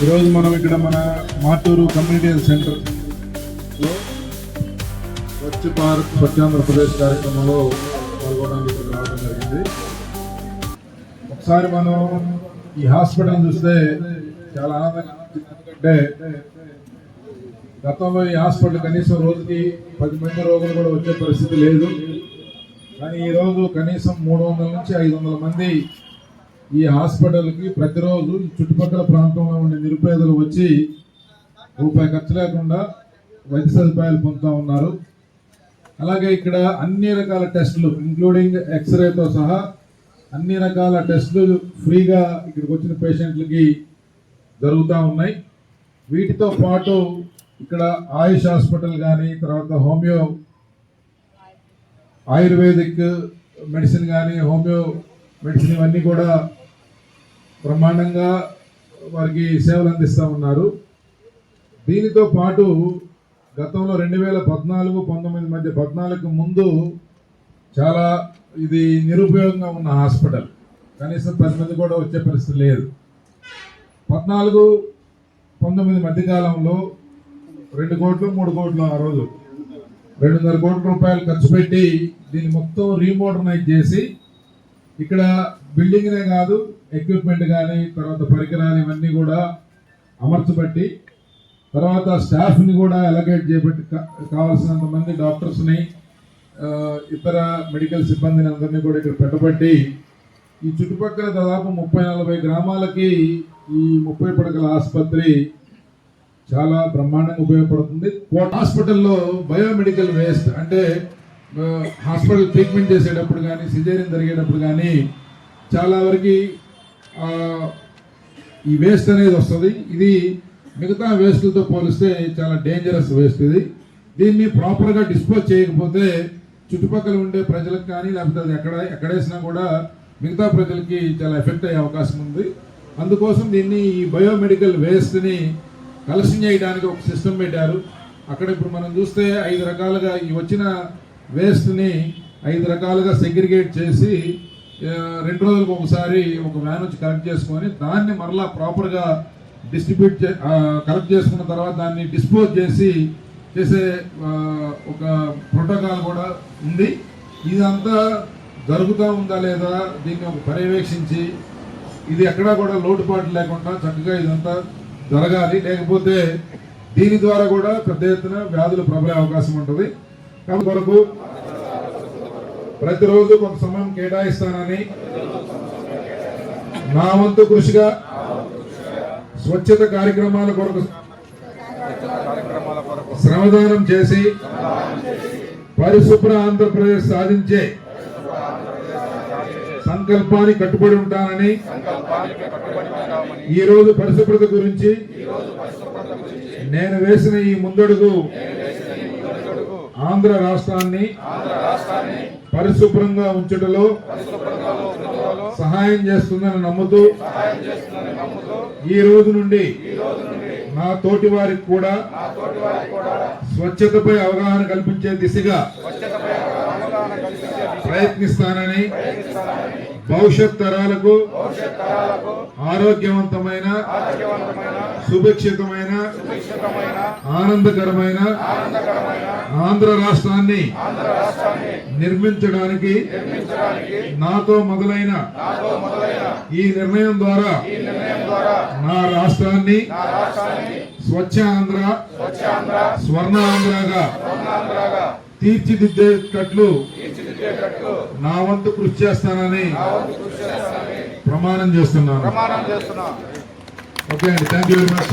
ఈరోజు మనం ఇక్కడ మన మాటూరు కమ్యూనిటీ హెల్త్ సెంటర్లో స్వచ్ఛ భారత్ స్వచ్ఛాంధ్రప్రదేశ్ కార్యక్రమంలో పాల్గొనడానికి రావడం జరిగింది. ఒకసారి మనం ఈ హాస్పిటల్ చూస్తే చాలా ఆనందంగా, ఎందుకంటే గతంలో ఈ హాస్పిటల్ కనీసం రోజుకి 10 మంది రోగులు కూడా వచ్చే పరిస్థితి లేదు. కానీ ఈరోజు కనీసం 300 నుంచి 500 మంది ఈ హాస్పిటల్కి ప్రతిరోజు చుట్టుపక్కల ప్రాంతంలో ఉండే నిరుపేదలు వచ్చి రూపాయి ఖర్చు లేకుండా వైద్య సదుపాయాలు పొందుతూ ఉన్నారు. అలాగే ఇక్కడ అన్ని రకాల టెస్టులు ఇంక్లూడింగ్ ఎక్స్రేతో సహా అన్ని రకాల టెస్టులు ఫ్రీగా ఇక్కడికి వచ్చిన పేషెంట్లకి జరుగుతూ ఉన్నాయి. వీటితో పాటు ఇక్కడ ఆయుష్ హాస్పిటల్ కానీ, తర్వాత హోమియో ఆయుర్వేదిక్ మెడిసిన్ కానీ, హోమియో మెడిసిన్ ఇవన్నీ కూడా బ్రహ్మాండంగా వారికి సేవలు అందిస్తూ ఉన్నారు. దీనితో పాటు గతంలో 2014-19 మధ్య 14కు ముందు చాలా ఇది నిరుపయోగంగా ఉన్న హాస్పిటల్, కనీసం 10 మంది కూడా వచ్చే పరిస్థితి లేదు. 14-19 మధ్య కాలంలో 2 కోట్లు 3 కోట్లు, ఆ రోజు 2.5 కోట్ల రూపాయలు ఖర్చు పెట్టి దీన్ని మొత్తం రీమోడర్నైజ్ చేసి ఇక్కడ బిల్డింగ్నే కాదు ఎక్విప్మెంట్ కానీ, తర్వాత పరికరాలు ఇవన్నీ కూడా అమర్చబట్టి, తర్వాత స్టాఫ్ని కూడా అలొకేట్ చేయబట్టి కావాల్సినంత మంది డాక్టర్స్ని, ఇతర మెడికల్ సిబ్బందిని అందరినీ కూడా ఇక్కడ పెట్టబట్టి ఈ చుట్టుపక్కల దాదాపు 30-40 గ్రామాలకి ఈ 30 పడకల ఆసుపత్రి చాలా బ్రహ్మాండంగా ఉపయోగపడుతుంది. హాస్పిటల్లో బయోమెడికల్ వేస్ట్ అంటే హాస్పిటల్ ట్రీట్మెంట్ చేసేటప్పుడు కానీ, సిజేరియన్ జరిగేటప్పుడు కానీ చాలా వరకు ఈ వేస్ట్ అనేది వస్తుంది. ఇది మిగతా వేస్ట్లతో పోలిస్తే చాలా డేంజరస్ వేస్ట్. దీన్ని ప్రాపర్గా డిస్పోజ్ చేయకపోతే చుట్టుపక్కల ఉండే ప్రజలకు కానీ, లేకపోతే అది ఎక్కడేసినా కూడా మిగతా ప్రజలకి చాలా ఎఫెక్ట్ అయ్యే అవకాశం ఉంది. అందుకోసం దీన్ని ఈ బయోమెడికల్ వేస్ట్ని కలెక్షన్ చేయడానికి ఒక సిస్టమ్ పెట్టారు. అక్కడ ఇప్పుడు మనం చూస్తే 5 రకాలుగా ఈ వచ్చిన వేస్ట్ని 5 రకాలుగా సెగ్రిగేట్ చేసి 2 రోజులకు ఒకసారి ఒక వ్యాన్ వచ్చి కలెక్ట్ చేసుకొని దాన్ని మరలా ప్రాపర్గా కలెక్ట్ చేసుకున్న తర్వాత దాన్ని డిస్పోజ్ చేసే ఒక ప్రోటోకాల్ కూడా ఉంది. ఇదంతా జరుగుతూ ఉందా లేదా దీన్ని ఒక పర్యవేక్షించి ఇది ఎక్కడా కూడా లోటుపాటు లేకుండా చక్కగా ఇదంతా జరగాలి. లేకపోతే దీని ద్వారా కూడా పెద్ద ఎత్తున వ్యాధులు ప్రబలే అవకాశం ఉంటుంది. కాబట్టి కొరకు ప్రతిరోజు కొంత సమయం కేటాయిస్తానని నా వంతు కృషిగా స్వచ్ఛత కార్యక్రమాల కొరకు శ్రమదానం చేసి పరిశుభ్ర ఆంధ్రప్రదేశ్ సాధించే సంకల్పాన్ని కట్టుబడి ఉంటానని, ఈ రోజు పరిశుభ్రత గురించి నేను వేసిన ఈ ముందడుగు ఆంధ్ర రాష్ట్రాన్ని పరిశుభ్రంగా ఉంచడంలో సహాయం చేస్తుందని నమ్ముతూ ఈ రోజు నుండి నా తోటి వారికి కూడా స్వచ్ఛతపై అవగాహన కల్పించే దిశగా ప్రయత్నిస్తానని, భవిష్యత్ తరాలకు ఆరోగ్యవంతమైన, సుభిక్షితమైన, ఆనందకరమైన ఆంధ్ర రాష్ట్రాన్ని నిర్మించడానికి నాతో మొదలైన ఈ నిర్ణయం ద్వారా నా రాష్ట్రాన్ని స్వచ్ఛ ఆంధ్ర, స్వర్ణ ఆంధ్రగా తీర్చిదిద్దేటట్లు నా వంతు కృషి చేస్తానని ప్రమాణం చేస్తున్నాను. ఓకే అండి, థ్యాంక్ యూ వెరీ మచ్.